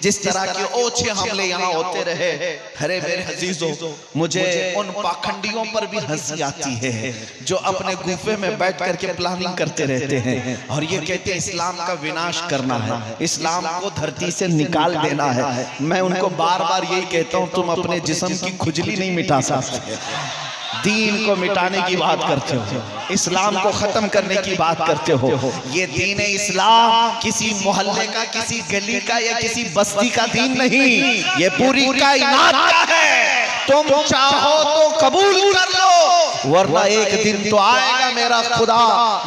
जिस तरह के ओछे हमले यहाँ होते रहे, अरे मेरे अजीजों, मुझे उन पाखंडियों पर भी हंसी आती है जो अपने गुफे में बैठ करके प्लानिंग करते रहते हैं और ये कहते हैं इस्लाम का विनाश करना है, इस्लाम को धरती से निकाल देना है। मैं उनको बार बार यही कहता हूँ, तुम अपने जिस्म की खुजली नहीं मिटा सकते, दीन को मिटाने की बात करते हो, इस्लाम को खत्म करने की बात करते हो। ये दीन इस्लाम किसी मोहल्ले का, किसी गली का या किसी बस्ती का दीन नहीं, ये पूरी कायनात का है। तुम चाहो तो कबूल कर लो, वरना एक दिन तो आएगा मेरा खुदा,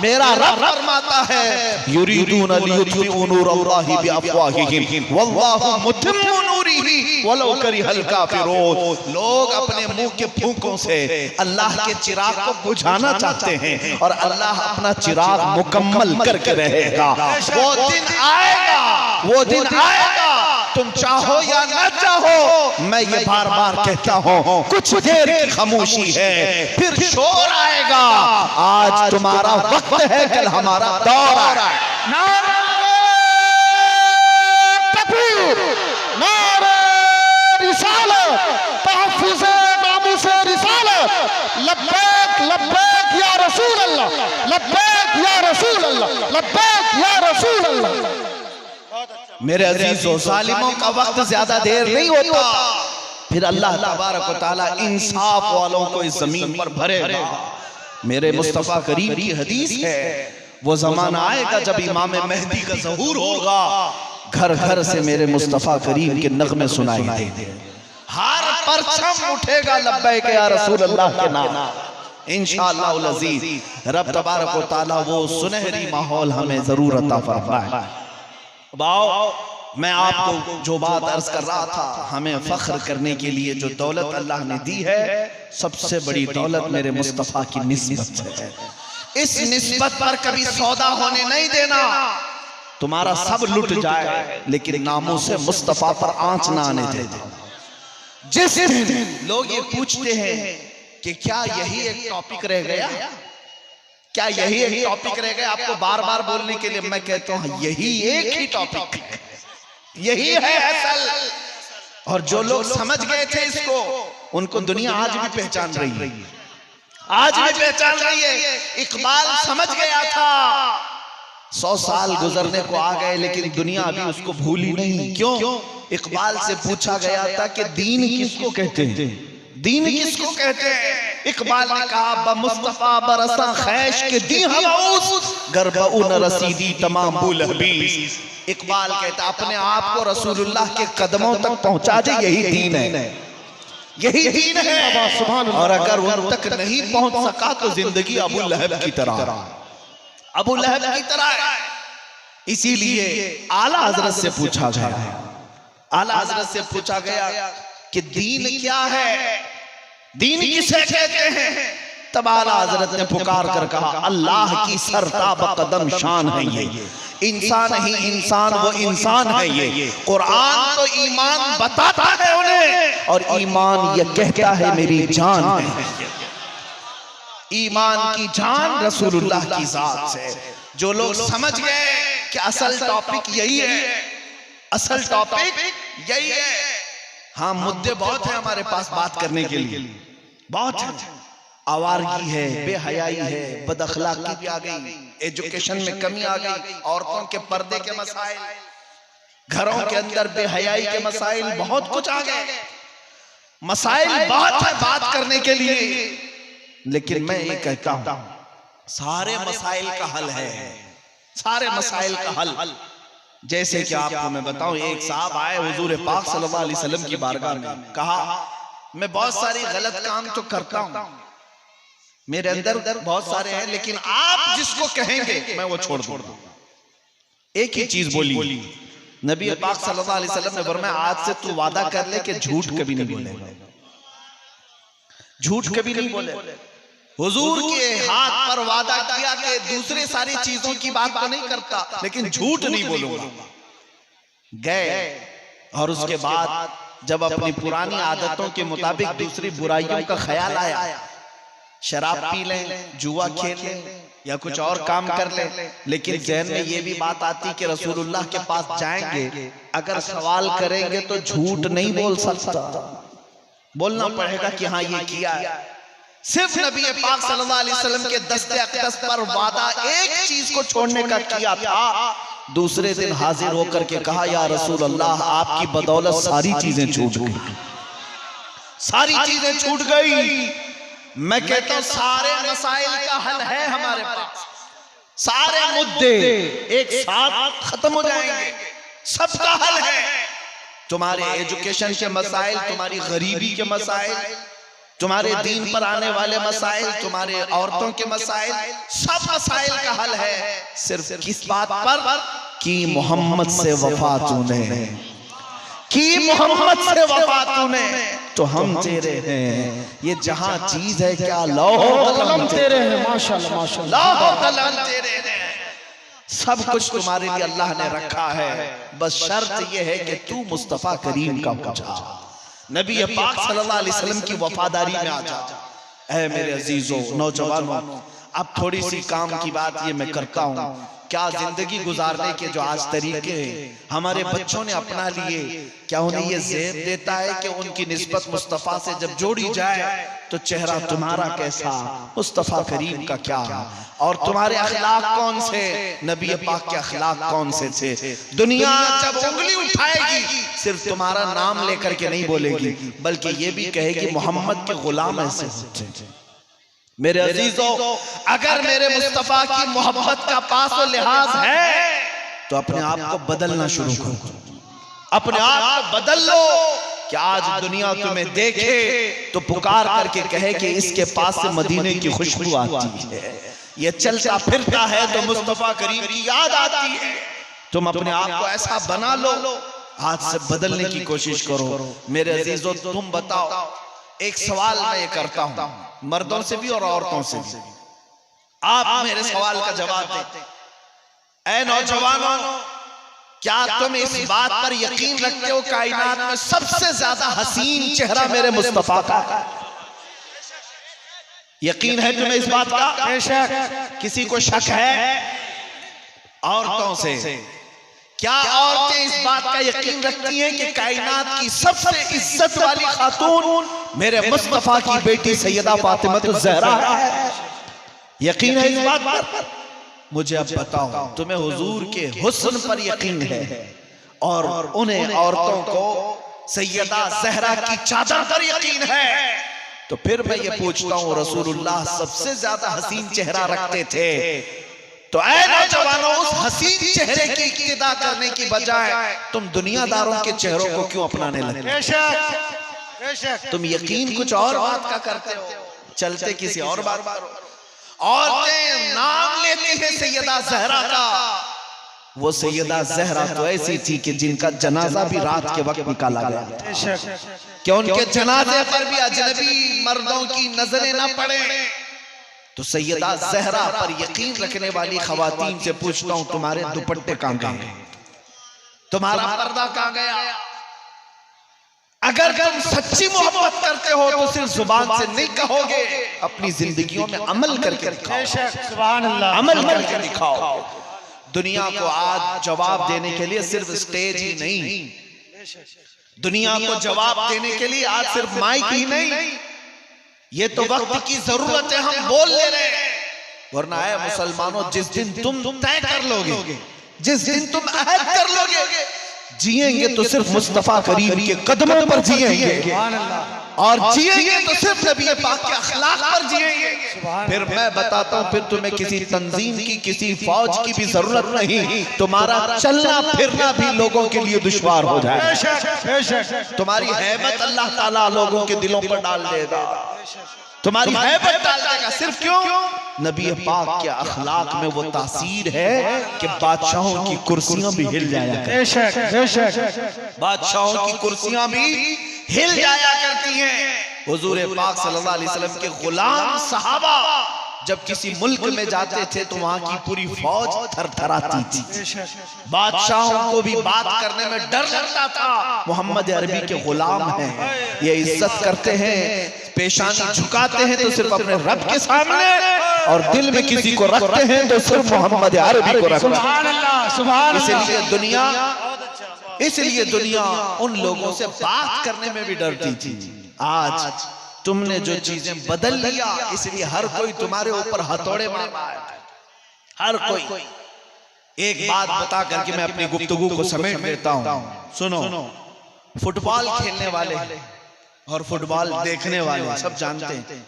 मेरा रब फरमाता है युरीदून लियुत्फिउ नूरल्लाहि बिअफ़वाहिहिम वल्लाहु मुतिम्मु नूरिही वलौ करिहल काफ़िरून। लोग अपने मुंह के फूंकों से अल्लाह के चिराग को बुझाना चाहते हैं और अल्लाह अपना चिराग मुकम्मल करके रहेगा। वो दिन आएगा, वो दिन आएगा, तुम चाहो या ना चाहो। मैं ये बार बार कहता हूँ, कुछ देर की खामोशी है, फिर शोर आएगा। आज तुम्हारा वक्त है, कल हमारा दौर आएगा। नारे तकबीर, नारे रिसालत, तहफ़्फ़ुज़ नामूस रिसालत, लब्बैक लब्बैक या रसूल अल्लाह, लब्बैक या रसूल अल्लाह, लब्बैक या रसूल अल्लाह। मेरे अजीजों, जालिमों का वक्त ज्यादा देर नहीं होता, फिर अल्लाह तबारक व तआला इंसाफ वालों को इस जमीन पर भरेगा। मेरे मुस्तफा करीम की हदीस है, वो जमाना आएगा जब इमाम मेहदी का ज़हूर होगा, घर घर से मेरे मुस्तफा करीम के नगमे सुनाई देंगे, हर परचम उठेगा लब्बैक या रसूल अल्लाह के नाम। इंशाअल्लाह अज़ीज़ रब तबारक व तआला वो सुनहरी माहौल हमें जरूर अता फरमाए। बाओ, मैं आपको जो बात अर्ज कर रहा था, हमें फख्र करने के लिए जो दौलत अल्लाह ने दी है, सबसे बड़ी दौलत मेरे मुस्तफा की निस्बत है। इस निस्बत पर कभी सौदा होने नहीं देना। तुम्हारा सब लुट जाए लेकिन नामों से मुस्तफा पर आंच ना आने देना। जिस दिन लोग ये पूछते हैं कि क्या यही एक टॉपिक रह गया, क्या यही एक टॉपिक रह गया आपको बार बार बोलने के लिए, मैं कहता हूं यही एक ही टॉपिक है, यही है असल। और जो लोग समझ गए थे इसको, उनको दुनिया आज भी पहचान रही है, आज भी पहचान रही है। इकबाल समझ गया था, 100 साल गुजरने को आ गए लेकिन दुनिया अभी उसको भूली नहीं। क्यों? इकबाल से पूछा गया था कि दीन किसको कहते हैं, दीन किसको कहते हैं? इकबाल ने कहा बमुस्तफा बरसा खैश के दी हवाउस गरबउन रसीदी तमाम बुलहबीस। इकबाल कहता अपने आप को रसूलुल्लाह के कदमों तक पहुंचा दे, यही दीन है, यही दीन है। और अगर वहां तक नहीं पहुंच सका तो जिंदगी अबू लहब की तरह, अबू लहब की तरह। इसीलिए आला हजरत से पूछा गया, आला हजरत से पूछा गया कि दीन क्या है, दीन किसे कहते हैं? तब आला हजरत ने पुकार कर कहा अल्लाह की सरताब कदम शान है ये, इंसान ही इंसान वो इंसान है ये। कुरान तो ईमान बताता है उन्हें और ईमान ये कहता है मेरी जान है। ईमान की जान रसूलुल्लाह की जात से। जो लोग समझ गए कि असल टॉपिक यही है, असल टॉपिक यही है। हाँ, मुद्दे बहुत है हमारे पास बात करने के लिए, बहुत है। आवारगी है, बेहयाई है, बदअखलाकी भी आ गई, एजुकेशन में कमी आ गई, औरतों के पर्दे के मसाइल, घरों के अंदर बेहयाई के मसाइल, बहुत कुछ आ गए। मसाइल बहुत है बात करने के लिए, लेकिन मैं ये कहता हूं सारे मसाइल का हल है, सारे मसाइल का हल। जैसे कि आपको मैं बताऊं, एक साहब आए हुजूर पाक सल्लल्लाहु अलैहि वसल्लम की बारगाह में, कहा मैं बहुत सारी गलत काम तो करता हूं, मेरे अंदर बहुत सारे हैं, लेकिन आप जिसको कहेंगे मैं वो छोड़ दूंगा। एक ही चीज बोली नबी पाक सल्लल्लाहु अलैहि वसल्लम ने फरमाया आज से तू वादा कर ले कि झूठ कभी नहीं बोलेगा, झूठ कभी नहीं बोले। हुजूर के हाथ पर वादा किया कि दूसरे सारी चीजों की बात तो नहीं करता, लेकिन झूठ नहीं बोलूंगा। गए और उसके बाद जब अपनी पुरानी आदतों के मुताबिक दूसरी बुराइयों का ख्याल आया, शराब पी लें, जुआ खेल लें, या कुछ और काम कर ले, लेकिन जहन में ये भी बात आती कि रसूलुल्लाह के पास जाएंगे, अगर सवाल करेंगे तो झूठ नहीं बोल सकता, बोलना पड़ेगा कि हाँ ये किया है। सिर्फ नबी पाक सल्लल्लाहु अलैहि वसल्लम के दस्ते अक़दस पर वादा एक चीज को छोड़ने का किया था, दूसरे दिन हाजिर होकर के कहा या रसूल अल्लाह आपकी बदौलत सारी चीजें छूट गई, सारी चीजें छूट गई। मैं कहता हूं सारे मसाइल का हल है हमारे पास, सारे मुद्दे एक साथ खत्म हो जाएंगे, सबका हल है। तुम्हारे एजुकेशन के मसाइल, तुम्हारी गरीबी के मसाइल, तुम्हारे दीन पर आने वाले मसाइल, तुम्हारे औरतों के मसाइल, सब मसाइल का हल है सिर्फ किस बात पर कि मोहम्मद से वफा तूने, कि मोहम्मद से वफा तूने, तो हम तेरे हैं। ये जहां चीज है क्या लौहो कलम तेरे हैं, माशाअल्लाह माशाअल्लाह, लौहो कलम तेरे हैं, सब कुछ तुम्हारे लिए अल्लाह ने रखा है। बस शर्त ये है कि तू मुस्तफा करीम का हो जा, नबी पाक सल्लल्लाहु अलैहि वसल्लम की वफादारी में आ जा। ऐ मेरे अजीजों नौजवानों, अब थोड़ी सी काम की बात ये मैं करता हूँ, क्या जिंदगी गुजारने के जो आज तरीके हमारे बच्चों ने अपना लिए, क्या उन्हें ये ज़ेब देता है कि उनकी निस्बत मुस्तफ़ा से जब जोड़ी जाए तो चेहरा तुम्हारा कैसा, मुस्तफ़ा करीम का क्या, और तुम्हारे अखलाक कौन से, नबी पाक के अखलाक कौन से थे। दुनिया जब उंगली उठाएगी सिर्फ तुम्हारा नाम लेकर के नहीं बोलेगी, बल्कि ये भी कहेगी मोहम्मद के गुलाम ऐसे होते थे। मेरे अजीजों, अगर मेरे मुस्तफा की मोहब्बत का पास और लिहाज है तो अपने आप को बदलना शुरू करो, अपने आप को बदल लो कि आज दुनिया तुम्हें देखे तो पुकार करके कहे कि इसके पास से मदीने की खुशबू आती है, ये चलता फिरता है तो मुस्तफा करीम की याद आती है। तुम अपने आप को ऐसा बना लो, आज से बदलने की कोशिश करो। मेरे अजीजों, तुम बताओ, एक सवाल मैं ये करता हूं मर्दों से भी और औरतों से भी, आप मेरे सवाल का जवाब दें। ऐ नौजवानों, क्या तुम इस बात पर यकीन रखते हो कायनात में सबसे ज्यादा हसीन चेहरा मेरे मुस्तफा का है? यकीन है तुम्हें इस बात का? बेशक। किसी को शक है? औरतों से, क्या औरतें इस बात का यकीन रखती हैं कि कायनात की सबसे इज्जत वाली खातून मेरे मुस्तफा की बेटी सैयदा फातिमा ज़हरा है? यकीन है इस बात पर? मुझे अब बताओ, तुम्हें हुजूर के हुस्न पर यकीन है और उन्हें औरतों को सैयदा ज़हरा की चादर पर यकीन है, तो फिर मैं ये पूछता हूँ, रसूलुल्लाह सबसे ज्यादा हसीन चेहरा रखते थे, तो ऐ नौजवानों, उस हसीन चेहरे की इक्तिदा करने की बजाय तुम दुनियादारों के चेहरों को क्यों अपनाने लगे? बेशक तुम यकीन कुछ और बात का करते हो, चलते किसी और बात पर। औरतें नाम लेती हैं सैयदा ज़हरा का, वो सैयदा ज़हरा तो ऐसी थी कि जिनका जनाजा भी रात के वक्त निकाला गया, क्या उनके जनाजे पर भी अजनबी मर्दों की नजरें ना पड़े। तो सैयदा ज़हरा पर यकीन रखने वाली खवातीन से पूछता हूं, तुम्हारे दुपट्टे कहां गए, तुम्हारा पर्दा कहां गया? अगर तुम सच्ची मोहब्बत करते हो तो सिर्फ जुबान से नहीं कहोगे, अपनी जिंदगियों में अमल करके दिखाओ, सुभान अल्लाह, अमल करके दिखाओ। दुनिया को आज जवाब देने के लिए सिर्फ स्टेज ही नहीं, दुनिया को जवाब देने के लिए आज सिर्फ माइक ही नहीं, ये तो वक्त की जरूरत है, हम बोल ले रहे हैं। वरना है मुसलमानों, जिस दिन तुम तय कर लोगे, जिस दिन तुम अहद कर लोगे, जिएंगे तो सिर्फ मुस्तफा करीम के कदमों पर जिएंगे, और जिएंगे तो सिर्फ नबी पाक के अखलाक पर जिएंगे। फिर मैं बताता हूँ, फिर तुम्हें किसी तंजीम की, किसी फौज की भी जरूरत नहीं, तुम्हारा चलना फिरना भी लोगों के लिए दुश्वार हो जाए। तुम्हारी हैबत अल्लाह ताला लोगों के दिलों पर डाल देगा, तुम्हारी हैबत डाल देगा। सिर्फ क्यों? नबी पाक के अखलाक में वो तासीर है कि बादशाहों की कुर्सियां भी हिल जाया करती, बादशाहों की कुर्सियां भी हिल जाया करती हैं। हुजूर पाक सल्लल्लाहु अलैहि वसल्लम के गुलाम सहाबा जब किसी मुल्क में जाते थे तो वहां की पूरी फौज थरथराती थी, बादशाहों को भी बात करने में डर लगता था। मोहम्मद अरबी के गुलाम हैं, ये इज्जत करते हैं, पेशानी झुकाते हैं तो सिर्फ अपने रब के सामने, और दिल में किसी को रखते हैं तो सिर्फ मोहम्मद अरबी को रखते हैं। सुभान अल्लाह, सुभान इसलिए दुनिया उन लोगों से बात करने में भी डरती थी। आज तुमने जो चीजें बदल लिया, इसलिए हर कोई तुम्हारे ऊपर हथौड़े मार रहा है। हर कोई एक बात बता करके मैं अपनी गुफ्तगू को समेट लेता हूं। सुनो, फुटबॉल खेलने वाले और फुटबॉल देखने वाले सब जानते हैं।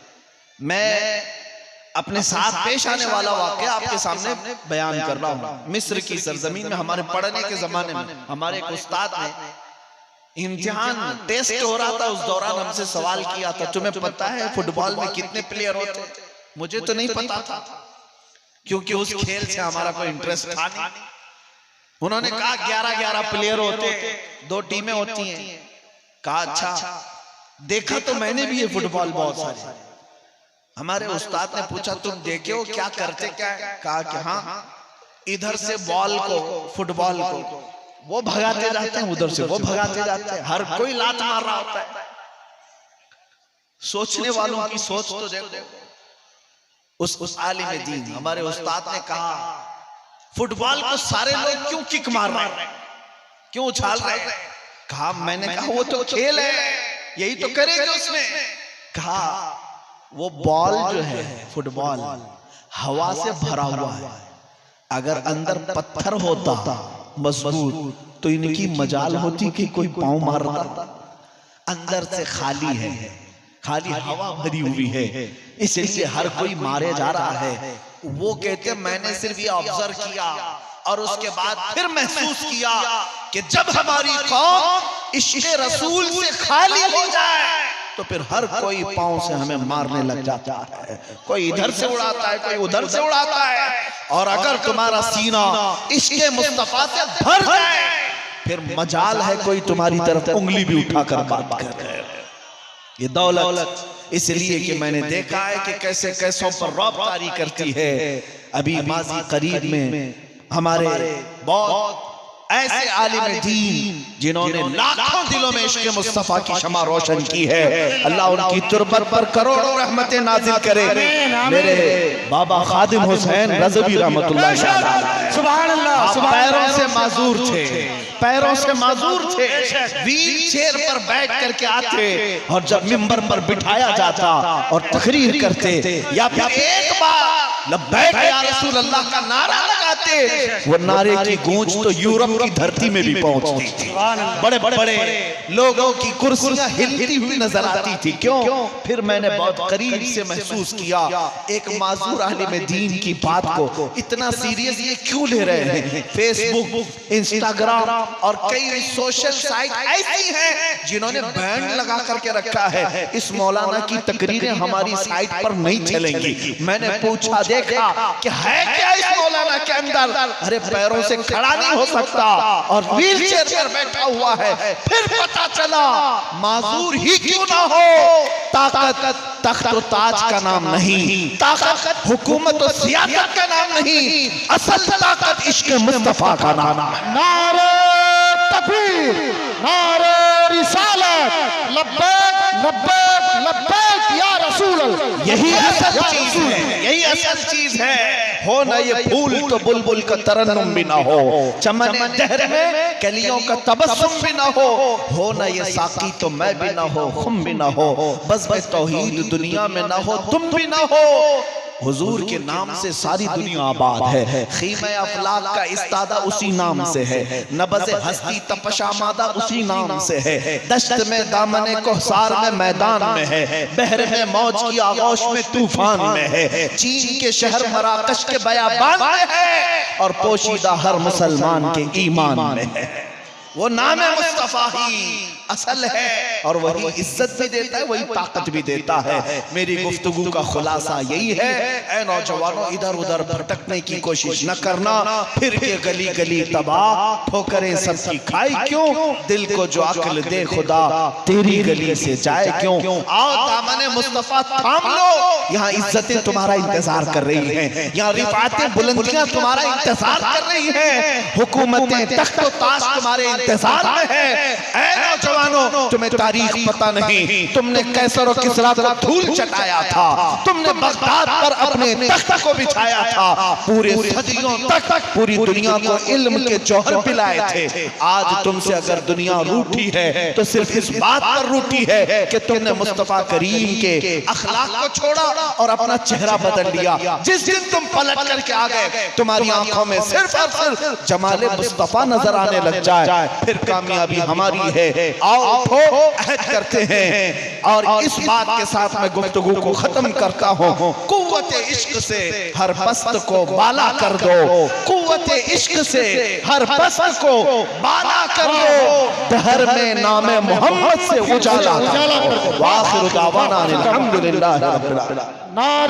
मैं अपने साथ पेश आने वाला वाकया आपके सामने बयान कर रहा हूं। मिस्र की सरजमीन में हमारे पढ़ने के जमाने में हमारे एक उस्ताद ने इम्तिहान टेस्ट हो रहा था, उस दौरान हमसे सवाल किया था, तुम्हें पता है फुटबॉल में कितने प्लेयर होते हैं? मुझे तो नहीं पता था, क्योंकि उस खेल से हमारा कोई इंटरेस्ट था नहीं। उन्होंने कहा 11-11 प्लेयर होते, 2 टीमें होती हैं। कहा अच्छा, देखा तो मैंने भी ये फुटबॉल बहुत सारे। हमारे उस्ताद ने पूछा तुम देखे हो, क्या करते क्या है? कहा कि हाँ, इधर से बॉल को, फुटबॉल को वो भगाते जाते हैं, उधर से वो भगाते जाते हैं, हर कोई लात मार रहा होता है। सोचने वालों की सोच तो देखो। उस आलिम दीन हमारे उस्ताद ने कहा फुटबॉल को सारे लोग क्यों किक मार रहे हैं, क्यों उछाल रहे हैं? कहा मैंने कहा वो तो खेल है, यही तो करेंगे उसमें। कहा वो बॉल जो है फुटबॉल हवा से भरा हुआ है, अगर अंदर पत्थर होता मजबूत तो इनकी मजाल होती कि कोई पांव मारता। अंदर से खाली है, खाली हवा भरी हुई है, इसलिए हर कोई मारे जा रहा है। वो कहते मैंने सिर्फ ये ऑब्जर्व किया और उसके बाद फिर महसूस किया कि जब हमारी कौम इश्क़ रसूल से खाली हो जाए तो फिर हर कोई पांव से हमें मारने लग जाता है। कोई इधर से उड़ाता है, कोई उधर से उड़ाता है। और अगर तुम्हारा सीना इश्क़ मुस्तफा से भर जाए फिर मजाल है कोई तुम्हारी तरफ उंगली भी उठाकर बात करे। ये दौलत इसलिए कि मैंने देखा है कि कैसे कैसों पर रौब तारी करती है। अभी माजी करीब में हमारे बहुत ऐसे आलिम दीन जिन्होंने लाखों दिलों में इश्क़ मुस्तफा की शमा रोशन की है। अल्लाह उनकी तुरबत पर करोड़ों रहमतें नाजिल करे। मेरे बाबा खादिम हुसैन रज़वी रहमतुल्लाह अलैह सुभान अल्लाह, पैरों से माजूर थे, पैरों से माजूर थे, व्हील चेयर पर बैठ करके आते और जब मिंबर पर बिठाया जाता और तकरीर करते या फिर एक बार लब्बैक या रसूल अल्लाह का नारा लगाते, वो नारे की गूंज तो यूरोप की धरती में भी पहुंचती थी। बड़े बड़े लोगों की कुर्सियां हिलती हुई नजर आती थी। क्यों? फिर मैंने बहुत करीब से महसूस किया एक माजूर आलिम दीन की बात को इतना सीरियस ये क्यों ले रहे हैं। फेसबुक, इंस्टाग्राम और कई सोशल साइट ऐसी हैं जिन्होंने बैंड लगा करके रखा है इस मौलाना की तकरीरें हमारी साइट पर नहीं चलेंगी। मैंने पूछा, देखा कि है क्या इस मौलाना के अंदर? अरे पैरों से खड़ा नहीं हो सकता और व्हील चेयर पर बैठा हुआ है। फिर पता चला माजूर ही क्यों ना हो, ताकत तख्त और ताज का नाम नहीं, ताकत हुकूमत और सियासत का नाम नहीं, असल ताकत इश्क़ मुस्तफा का नाम है। नारे तकबीर, नारे रिसालत, लब्बैक लब्बैक लब्बैक या रसूल अल्लाह। यही असल चीज है, यही असल चीज है। हो ना ये फूल तो बुलबुल का तरन्नुम भी ना हो, चमन दहर में कलियों का तबस्सुम भी ना हो ना ये साकी तो मैं भी ना हो, खुम भी ना हो, बस में तौहीद दुनिया में ना हो, तुम भी ना हो। हुजूर के नाम से सारी दुनिया आबाद है। खीमे अफलाक का इस्तादा उसी नाम से है, नबज़ हस्ती तपशा मादा उसी नाम से है, दश्त में दामने कोहसार में मैदान में है, बहर में मौज की आगोश में तूफान में है, चीन के शहर मराकश के बयाबान में है और पोशीदा हर मुसलमान के ईमान में है। वो नाम मुस्तफा ही असल है और वही इज्जत भी देता है, वही ताकत भी देता है। मेरी गुफ्तगू का खुलासा यही है, ऐ नौजवानों इधर उधर भटकने की कोशिश न करना, फिर के गली गली तबाह ठोकरें सबकी खाई क्यों, दिल को जो अक्ल दे खुदा तेरी गली से जाए क्यों। आओ दामने मुस्तफा थाम लो, यहाँ इज्जतें तुम्हारा इंतजार कर रही हैं, यहाँ रिफातें बुलंदियां तुम्हारा इंतजार कर रही हैं, हुकूमतें तख्त व ताज तुम्हारे इंतजार में है। ऐ नौजवानों तुम्हें तारीख पता नहीं, तुमने कैसर और किसरा को धूल चटाया था, तुमने बगदाद पर अपने तख्त को बिछाया था, पूरे सदियों तक पूरी दुनिया को इल्म के जौहर पिलाए थे। आज तुमसे अगर दुनिया रूठी है तो सिर्फ इस बात पर रूठी है कि तुमने मुस्तफा करीम के अखलाक को छोड़ा और अपना चेहरा बदल लिया। जिस दिन तुम पलट करके आ गए, तुम्हारी आंखों में सिर्फ और सिर्फ जमाले मुस्तफा नजर आने लग जाए, फिर कामयाबी हमारी है। आओ उठो, अहद करते हैं। और इस बात के साथ मैं गुफ्तगू को खत्म करता हूँ। कुव्वते इश्क से हर पस्त को बाला कर दो, कुव्वते इश्क से हर पस्त को बाला कर दो, दहर में नामे मोहम्मद से उजाला कर दो। वाखिर दावाना अनिल हम्दुलिल्लाहि रब्बिल आलमीन।